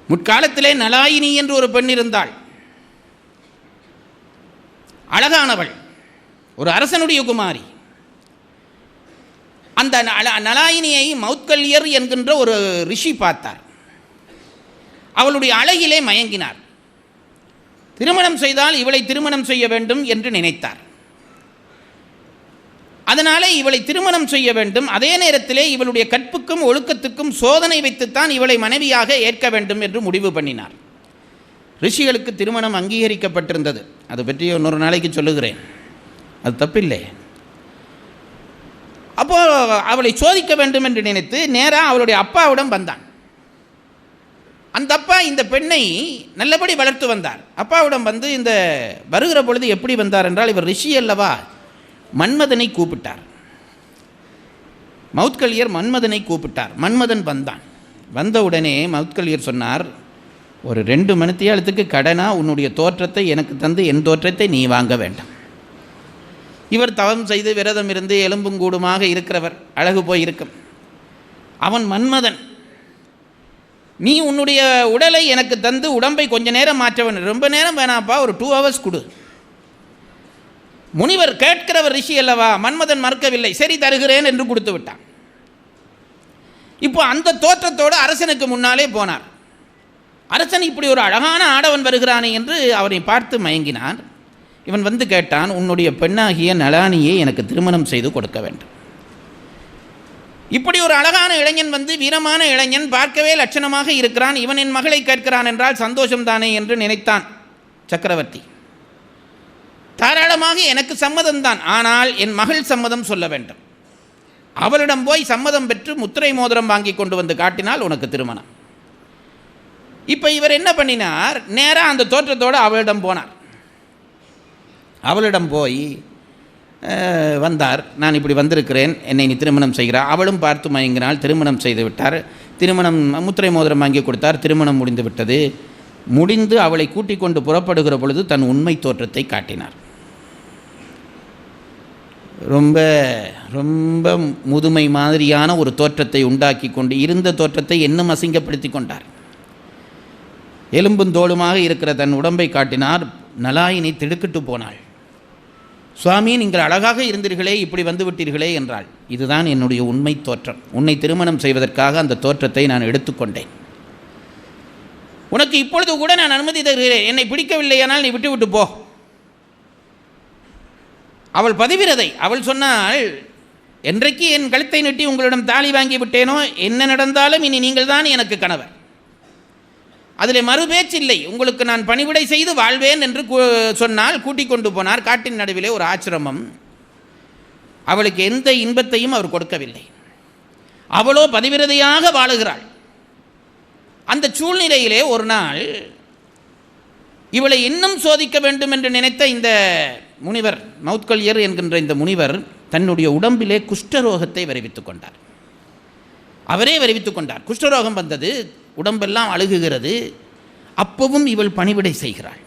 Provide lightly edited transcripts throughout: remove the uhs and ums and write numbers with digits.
முற்காலத்திலே நலாயினி என்று ஒரு பெண் இருந்தாள். அழகானவள், ஒரு அரசனுடைய குமாரி. அந்த நலாயினியை மௌத்கல்யர் என்கின்ற ஒரு ரிஷி பார்த்தார். அவளுடைய அழகிலே மயங்கினார். திருமணம் செய்தால் இவளை திருமணம் செய்ய வேண்டும் என்று நினைத்தார். அதனாலே இவளை திருமணம் செய்ய வேண்டும், அதே நேரத்திலே இவளுடைய கற்புக்கும் ஒழுக்கத்துக்கும் சோதனை வைத்துத்தான் இவளை மனைவியாக ஏற்க வேண்டும் என்று முடிவு பண்ணினார். ரிஷிகளுக்கு திருமணம் அங்கீகரிக்கப்பட்டிருந்தது. அது பற்றி இன்னொரு நாளைக்கு சொல்லுகிறேன், அது தப்பில்லை. அப்போ அவளை சோதிக்க வேண்டும் என்று நினைத்து நேராக அவளுடைய அப்பாவிடம் வந்தான். அந்த அப்பா இந்த பெண்ணை நல்லபடி வளர்த்து வந்தார். அப்பாவிடம் வந்து இந்த வருகிற பொழுது எப்படி வந்தார் என்றால், இவர் ரிஷி அல்லவா, மன்மதனை கூப்பிட்டார். மௌத்கல்யர் மன்மதனை கூப்பிட்டார். மன்மதன் வந்தான். வந்தவுடனே மௌத்கல்யர் சொன்னார், ஒரு 2 மணித்தியாலத்துக்கு கடனா உன்னுடைய தோற்றத்தை எனக்கு தந்து என் தோற்றத்தை நீ வாங்க வேண்டாம். இவர் தவம் செய்து விரதம் இருந்து எலும்பும் கூடுமாக இருக்கிறவர், அழகு போயிருக்கும். அவன் மன்மதன். நீ உன்னுடைய உடலை எனக்கு தந்து உடம்பை கொஞ்ச நேரம் மாற்றவன், ரொம்ப நேரம் வேணாப்பா, ஒரு 2 hours கொடு. முனிவர் கேட்கிறவர் ரிஷி அல்லவா, மன்மதன் மறுக்கவில்லை, சரி தருகிறேன் என்று கொடுத்து விட்டான். இப்போ அந்த தோற்றத்தோடு அரசனுக்கு முன்னாலே போனார். அரசன் இப்படி ஒரு அழகான ஆடவன் வருகிறானே என்று அவரை பார்த்து மயங்கினான். இவன் வந்து கேட்டான், உன்னுடைய பெண்ணாகிய நலானியை எனக்கு திருமணம் செய்து கொடுக்க வேண்டும். இப்படி ஒரு அழகான இளைஞன் வந்து, வீரமான இளைஞன், பார்க்கவே லட்சணமாக இருக்கிறான், இவன் என் மகளை கேட்கிறான் என்றால் சந்தோஷம்தானே என்று நினைத்தான் சக்கரவர்த்தி. தாராளமாக எனக்கு சம்மதம்தான், ஆனால் என் மகள் சம்மதம் சொல்ல வேண்டும். அவளிடம் போய் சம்மதம் பெற்று முத்திரை மோதிரம் வாங்கி கொண்டு வந்து காட்டினால் உனக்கு திருமணம். இப்போ இவர் என்ன பண்ணினார், நேராக அந்த தோற்றத்தோடு அவளிடம் போனார். அவளிடம் போய் வந்தார், நான் இப்படி வந்திருக்கிறேன், என்னை நீ திருமணம் செய்கிறார். அவளும் பார்த்து மயங்கினாள், திருமணம் செய்து விட்டார். திருமணம் முத்திரை மோதிரம் வாங்கி கொடுத்தார். திருமணம் முடிந்து விட்டது. முடிந்து அவளை கூட்டிக் கொண்டு புறப்படுகிற பொழுது தன் உண்மை தோற்றத்தை காட்டினார். ரொம்ப ரொம்ப முதுமை மாதிரியான ஒரு தோற்றத்தை உண்டாக்கி கொண்டு, இருந்த தோற்றத்தை இன்னும் அசிங்கப்படுத்தி கொண்டார். எலும்பும் தோளுமாக இருக்கிற தன் உடம்பை காட்டினார். நலாயினி திடுக்கிட்டு போனாள். சுவாமி, நீங்கள் அழகாக இருந்தீர்களே, இப்படி வந்து விட்டீர்களே என்றாள். இதுதான் என்னுடைய உண்மை தோற்றம். உன்னை திருமணம் செய்வதற்காக அந்த தோற்றத்தை நான் எடுத்துக்கொண்டேன். உனக்கு இப்பொழுது கூட நான் அனுமதி தருகிறேன். என்னை பிடிக்கவில்லையானால் நீ விட்டு விட்டு போ. அவள் பதிவிரதை. அவள் சொன்னாள், என்றைக்கு என் கழுத்தை நெட்டி உங்களிடம் தாலி வாங்கி விட்டேனோ, என்ன நடந்தாலும் இனி நீங்கள் தான் எனக்கு கணவர். அதில் மறுபேச்சில்லை. உங்களுக்கு நான் பணிவிடை செய்து வாழ்வேன் என்று சொன்னால் கூட்டிக் கொண்டு போனார். காட்டின் நடுவிலே ஒரு ஆசிரமம். அவளுக்கு எந்த இன்பத்தையும் அவர் கொடுக்கவில்லை. அவளோ பதிவிரதையாக வாழுகிறாள். அந்த சூழ்நிலையிலே ஒரு நாள் இவளை இன்னும் சோதிக்க வேண்டும் என்று நினைத்த இந்த முனிவர், மௌத்கல்யர் என்கின்ற இந்த முனிவர், தன்னுடைய உடம்பிலே குஷ்டரோகத்தை வருவித்துக் கொண்டார். அவரே வருவித்துக் கொண்டார். குஷ்டரோகம் வந்தது, உடம்பெல்லாம் அழுகுகிறது. அப்பவும் இவள் பணிவிடை செய்கிறாள்.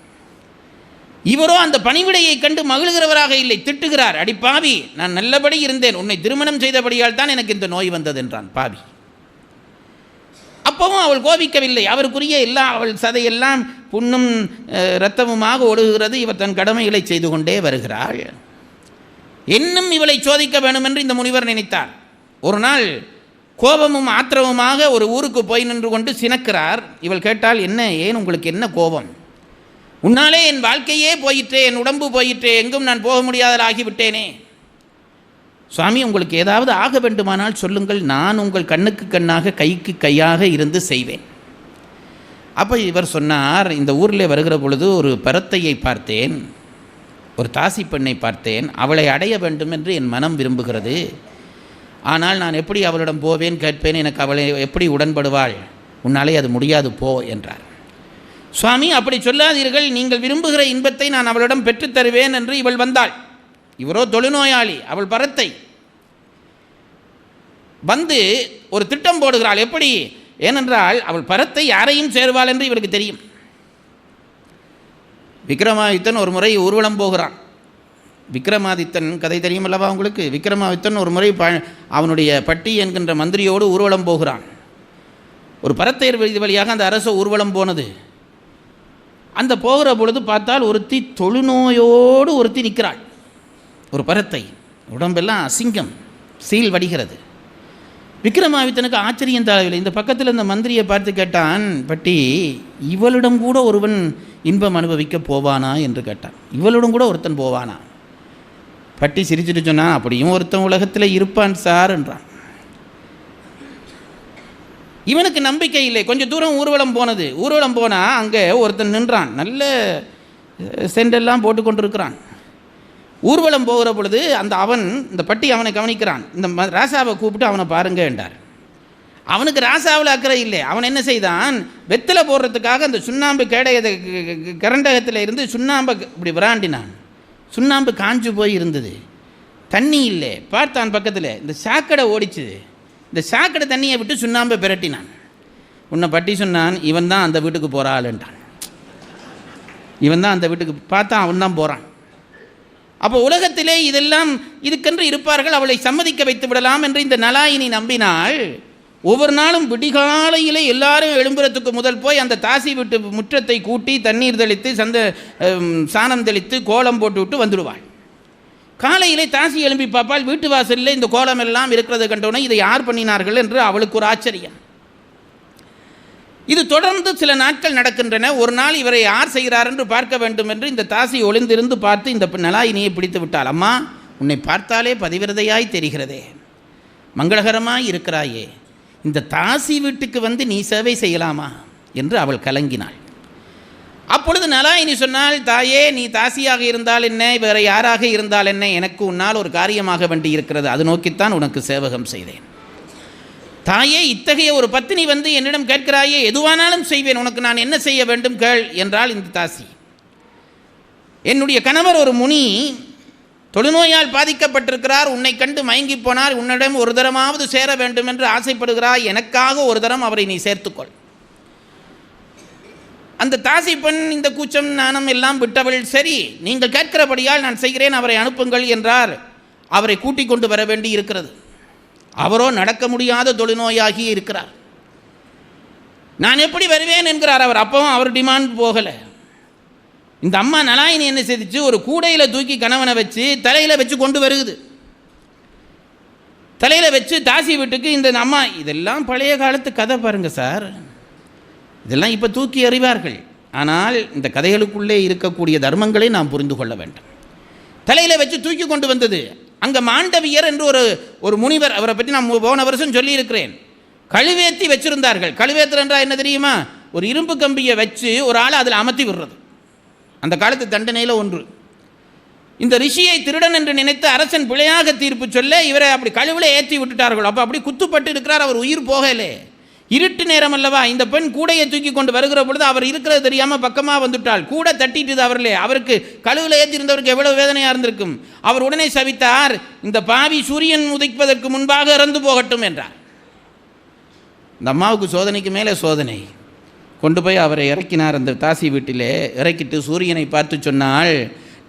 இவரோ அந்த பணிவிடையை கண்டு மகிழ்கிறவராக இல்லை, திட்டுகிறார். அடி பாவி, நான் நல்லபடி இருந்தேன், உன்னை திருமணம் செய்தபடியால் தான் எனக்கு இந்த நோய் வந்தது என்றான். பாவி. அப்பவும் அவள் கோபிக்கவில்லை. அவருக்குரிய அவள் சதையெல்லாம் புண்ணும் இரத்தமுமாக ஒழுகுகிறது. இவர் தன் கடமைகளை செய்து கொண்டே வருகிறாள். இன்னும் இவளை சோதிக்க வேண்டும் என்று இந்த முனிவர் நினைத்தார். ஒரு நாள் கோபமும் ஆத்திரமுமாக ஒரு ஊருக்கு போய் நின்று கொண்டு சினக்கிறார். இவள் கேட்டால், என்ன, ஏன் உங்களுக்கு என்ன கோபம்? உன்னாலே என் வாழ்க்கையே போயிற்றே, என் உடம்பு போயிற்றே, எங்கும் நான் போக முடியாதலாகிவிட்டேனே. சுவாமி, உங்களுக்கு ஏதாவது ஆக வேண்டுமானால் சொல்லுங்கள், நான் உங்கள் கண்ணுக்கு கண்ணாக கைக்கு கையாக இருந்து செய்வேன். அப்போ இவர் சொன்னார், இந்த ஊரில் வருகிற பொழுது ஒரு பரத்தையை பார்த்தேன், ஒரு தாசி பெண்ணை பார்த்தேன். அவளை அடைய வேண்டும் என்று என் மனம் விரும்புகிறது. ஆனால் நான் எப்படி அவளிடம் போவேன், கேட்பேன், எனக்கு அவளை எப்படி உடன்படுவாள்? உன்னாலே அது முடியாது, போ என்றார். சுவாமி, அப்படி சொல்லாதீர்கள், நீங்கள் விரும்புகிற இன்பத்தை நான் அவளிடம் பெற்றுத் தருவேன் என்று இவள் வந்தாள். இவரோ தொழுநோயாளி, அவள் பரத்தை. வந்து ஒரு திட்டம் போடுகிறாள். எப்படி? ஏனென்றால் அவள் பரத்தை யாரையும் சேருவாள் என்று இவருக்கு தெரியும். விக்ரமாதித்தன் ஒரு முறை ஊர்வலம் போகிறான். விக்ரமாதித்தன் கதை தெரியுமல்லவா உங்களுக்கு? விக்ரமாதித்தன் ஒரு முறை அவனுடைய பட்டி என்கின்ற மந்திரியோடு ஊர்வலம் போகிறான். ஒரு பரத்தையர் வீதி வழியாக அந்த அரச ஊர்வலம் போனது. அந்த போகிற பொழுது பார்த்தால் ஒருத்தி தொழுநோயோடு ஒருத்தி நிற்கிறாள். ஒரு பரத்தை, உடம்பெல்லாம் அசிங்கம், சீல் வடிகிறது. விக்ரமாதித்தனுக்கு ஆச்சரியம் தாழவில்லை. இந்த பக்கத்தில் இந்த மந்திரியை பார்த்து கேட்டான், பட்டி இவளிடம் கூட ஒருவன் இன்பம் அனுபவிக்க போவானா என்று கேட்டான். இவளிடம் கூட ஒருத்தன் போவானா? பட்டி சிரிச்சுட்டு சொன்னான், அப்படியும் ஒருத்தன் உலகத்தில் இருப்பான் சார் என்றான். இவனுக்கு நம்பிக்கை இல்லை. கொஞ்சம் தூரம் ஊர்வலம் போனது. ஊர்வலம் போனால் அங்கே ஒருத்தன் நின்றான், நல்ல செண்டெல்லாம் போட்டு கொண்டிருக்கிறான். ஊர்வலம் போகிற பொழுது இந்த பட்டி அவனை கவனிக்கிறான். இந்த ராசாவை கூப்பிட்டு அவனை பாருங்க என்றார். அவனுக்கு ராசாவில் அக்கறை இல்லை. அவன் என்ன செய்தான், வெத்தலை போடுறதுக்காக அந்த சுண்ணாம்பு கரண்டகத்தில் இருந்து சுண்ணாம்பை இப்படி விராண்டினான். சுண்ணாம்பு காஞ்சு போய் இருந்தது, தண்ணி இல்லை. பார்த்தான் பக்கத்தில் இந்த சாக்கடை ஓடிச்சுது. இந்த சாக்கடை தண்ணியை விட்டு சுண்ணாம்பை பிரட்டினான். உன்னை பட்டி சொன்னான், இவன் தான் அந்த வீட்டுக்கு போகிறாள்ன்றான். இவன் தான் அந்த வீட்டுக்கு பார்த்தா அவன் தான் போகிறான். அப்போ உலகத்திலே இதெல்லாம் இதுக்கென்று இருப்பார்கள், அவளை சம்மதிக்க வைத்து விடலாம் என்று இந்த நலாயினி நம்பினாள். ஒவ்வொரு நாளும் விடிகாலையிலே எல்லாரும் எழும்புறதுக்கு முதல் போய் அந்த தாசி வீட்டு முற்றத்தை கூட்டி தண்ணீர் தெளித்து சாணம் தெளித்து கோலம் போட்டு விட்டு வந்துடுவாள். காலையிலே தாசி எழும்பி பார்ப்பாள், வீட்டு வாசலில் இந்த கோலம் எல்லாம் இருக்கிறது கண்டோன்னே இதை யார் பண்ணினார்கள் என்று அவளுக்கு ஒரு ஆச்சரியம். இது தொடர்ந்து சில நாட்கள் நடக்கின்றன. ஒரு நாள் இவரை யார் செய்கிறார் என்று பார்க்க வேண்டும் என்று இந்த தாசி ஒளிந்திருந்து பார்த்து இந்த நலாயினியை பிடித்து விட்டாள். அம்மா, உன்னை பார்த்தாலே பதிவிரதையாய் தெரிகிறதே, மங்களகரமாய் இருக்கிறாயே, இந்த தாசி வீட்டுக்கு வந்து நீ சேவை செய்யலாமா என்று அவள் கலங்கினாள். அப்பொழுது நலாயினி சொன்னால், தாயே, நீ தாசியாக இருந்தால் என்ன, வேறு யாராக இருந்தால் என்ன, எனக்கு உன்னால் ஒரு காரியமாக வேண்டி இருக்கிறது, அது நோக்கித்தான் உனக்கு சேவகம் செய்தேன். தாயே, இத்தகைய ஒரு பத்தினி வந்து என்னிடம் கேட்கிறாயே, எதுவானாலும் செய்வேன், உனக்கு நான் என்ன செய்ய வேண்டும் கேள் என்றால் இந்த தாசி. என்னுடைய கணவர் ஒரு முனி, தொழுநோயால் பாதிக்கப்பட்டிருக்கிறார், உன்னை கண்டு மயங்கி போனார், உன்னிடம் ஒரு தரமாவது சேர வேண்டும் என்று ஆசைப்படுகிறார், எனக்காக ஒரு தரம் அவரை நீ சேர்த்துக்கொள். அந்த தாசி பெண் இந்த கூச்சம் நாணம் எல்லாம் விட்டவள், சரி நீங்கள் கேட்கிறபடியால் நான் செய்கிறேன், அவரை அனுப்புங்கள் என்றார். அவரை கூட்டிக் கொண்டு வர வேண்டி இருக்கிறது. அவரோ நடக்க முடியாத தொழுநோயாகி இருக்கிறார். நான் எப்படி வருவேன் என்கிறார் அவர். அப்பவும் அவர் டிமாண்ட் போகலை. இந்த அம்மா நலாயினி என்ன செய்துச்சு, ஒரு கூடையில் தூக்கி கணவனை வச்சு தலையில் வச்சு கொண்டு வருகுது. தலையில் வச்சு தாசி வீட்டுக்கு இந்த அம்மா, இதெல்லாம் பழைய காலத்து கதை பாருங்க சார், இதெல்லாம் இப்போ தூக்கி எறிவார்கள். ஆனால் இந்த கதைகளுக்குள்ளே இருக்கக்கூடிய தர்மங்களை நாம் புரிந்து கொள்ள வேண்டும். தலையில் வச்சு தூக்கி கொண்டு வந்தது. அங்கே மாண்டவியர் என்று ஒரு முனிவர், அவரை பற்றி நான் போன வருஷம் சொல்லியிருக்கிறேன், கழுவேற்றி வச்சிருந்தார்கள். கழுவேத்தல் என்றால் என்ன தெரியுமா, ஒரு இரும்பு கம்பியை வச்சு ஒரு ஆளை அதில் அமர்த்தி விடுறது, அந்த காலத்து தண்டனையில் ஒன்று. இந்த ரிஷியை திருடன் என்று நினைத்து அரசன் பிழையாக தீர்ப்பு சொல்ல இவரை அப்படி கழுவில் ஏற்றி விட்டுட்டார்கள். அப்போ அப்படி குத்துப்பட்டு இருக்கிறார், அவர் உயிர் போகலே. இருட்டு நேரம் அல்லவா, இந்த பெண் கூடையை தூக்கி கொண்டு வருகிற பொழுது அவர் இருக்கிறது தெரியாமல் பக்கமாக வந்துவிட்டாள். கூட தட்டிட்டு அவர்களே, அவருக்கு கழுவில் ஏற்றிருந்தவருக்கு எவ்வளவு வேதனையாக இருந்திருக்கும். அவர் உடனே சபித்தார், இந்த பாவி சூரியன் உதிப்பதற்கு முன்பாக இறந்து போகட்டும் என்றார். இந்த அம்மாவுக்கு சோதனைக்கு மேலே சோதனை. கொண்டு போய் அவரை இறக்கினார் அந்த தாசி வீட்டிலே. இறக்கிட்டு சூரியனை பார்த்து சொன்னால்,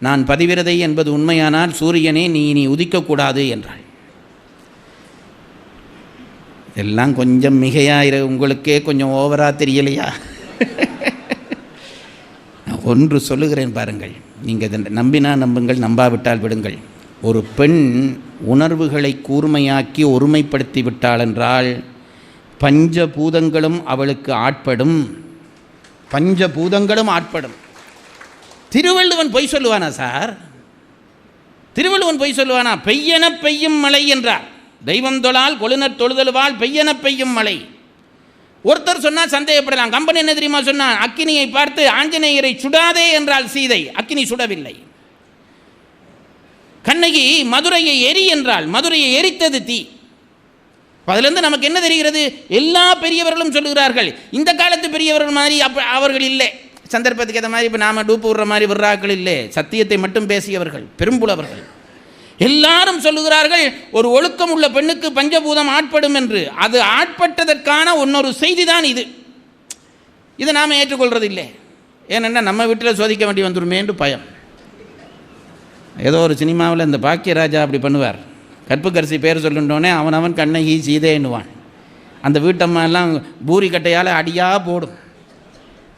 நான் பதிவிரதை என்பது உண்மையானால் சூரியனே நீ உதிக்கக்கூடாது என்றாள். எல்லாம் கொஞ்சம் மிகையாக உங்களுக்கே கொஞ்சம் ஓவராக தெரியலையா? நான் ஒன்று சொல்லுகிறேன் பாருங்கள், நீங்கள் இதை நம்பினா நம்புங்கள், நம்பாவிட்டால் விடுங்கள். ஒரு பெண் உணர்வுகளை கூர்மையாக்கி ஒருமைப்படுத்தி விட்டாள் என்றால் பஞ்சபூதங்களும் அவளுக்கு ஆட்படும். பஞ்சபூதங்களும் ஆட்படும். திருவள்ளுவன் பொய் சொல்லுவானா சார்? திருவள்ளுவன் பொய் சொல்லுவானா? பெய்யென பெய்யும் மழை என்றார். தெய்வம் தொழால் கொழுநர் தொழுதலுவால் பெய்யென பெய்யும் மழை. ஒருத்தர் சொன்னால் சந்தேகப்படலாம். கம்பன் என்ன தெரியுமா சொன்னான்? அக்கினியை பார்த்து ஆஞ்சநேயரை சுடாதே என்றால் சீதை, அக்கினி சுடவில்லை. கண்ணகி மதுரையை எரி என்றால் மதுரையை எரித்தது தீ. அதிலிருந்து நமக்கு என்ன தெரிகிறது? எல்லா பெரியவர்களும் சொல்லுகிறார்கள். இந்த காலத்து பெரியவர்கள் மாதிரி அவர்கள் இல்லை. சந்தர்ப்பத்துக்கு ஏற்ற மாதிரி இப்போ நாம் டூப்பு விடுற மாதிரி விடுறாக்கள் இல்லை. சத்தியத்தை மட்டும் பேசியவர்கள், பெரும்புலவர்கள். எல்லாரும் சொல்லுகிறார்கள், ஒரு ஒழுக்கம் உள்ள பெண்ணுக்கு பஞ்சபூதம் ஆட்படும் என்று. அது ஆட்பட்டதற்கான இன்னொரு செய்தி தான் இது. இதை நாம் ஏற்றுக்கொள்வது இல்லை. ஏனென்னா நம்ம வீட்டில் சோதிக்க வேண்டி வந்துடுமேன்று பயம். ஏதோ ஒரு சினிமாவில் இந்த பாக்கியராஜா அப்படி பண்ணுவார். கற்புக்கரசி பேர் சொல்லுண்டோன்னே அவன் கண்ணகி சீதை எண்ணுவான். அந்த வீட்டம்மா எல்லாம் பூரி கட்டையால் அடியாக போடும்,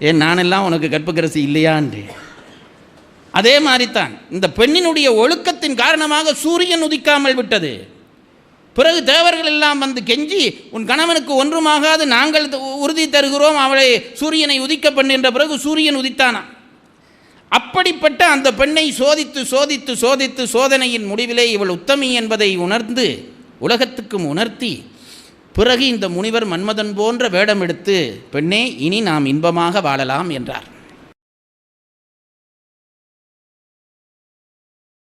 ஏன் நானெல்லாம் உனக்கு கற்புக்கரசி இல்லையான்று. அதே மாதிரித்தான் இந்த பெண்ணினுடைய ஒழுக்கத்தின் காரணமாக சூரியன் உதிக்காமல் விட்டது. பிறகு தேவர்கள் எல்லாம் வந்து கெஞ்சி, உன் கணவனுக்கு ஒன்றுமாகாது, நாங்கள் உறுதி தருகிறோம், அவளை சூரியனை உதிக்க பண்ணுகின்ற பிறகு சூரியன் உதித்தானா. அப்படிப்பட்ட அந்த பெண்ணை சோதித்து சோதித்து சோதித்து சோதனையின் முடிவிலே இவள் உத்தமி என்பதை உணர்ந்து உலகத்துக்கும் உணர்த்தி, பிறகு இந்த முனிவர் மன்மதன் போன்ற வேடம் எடுத்து, பெண்ணே இனி நாம் இன்பமாக வாழலாம் என்றார்.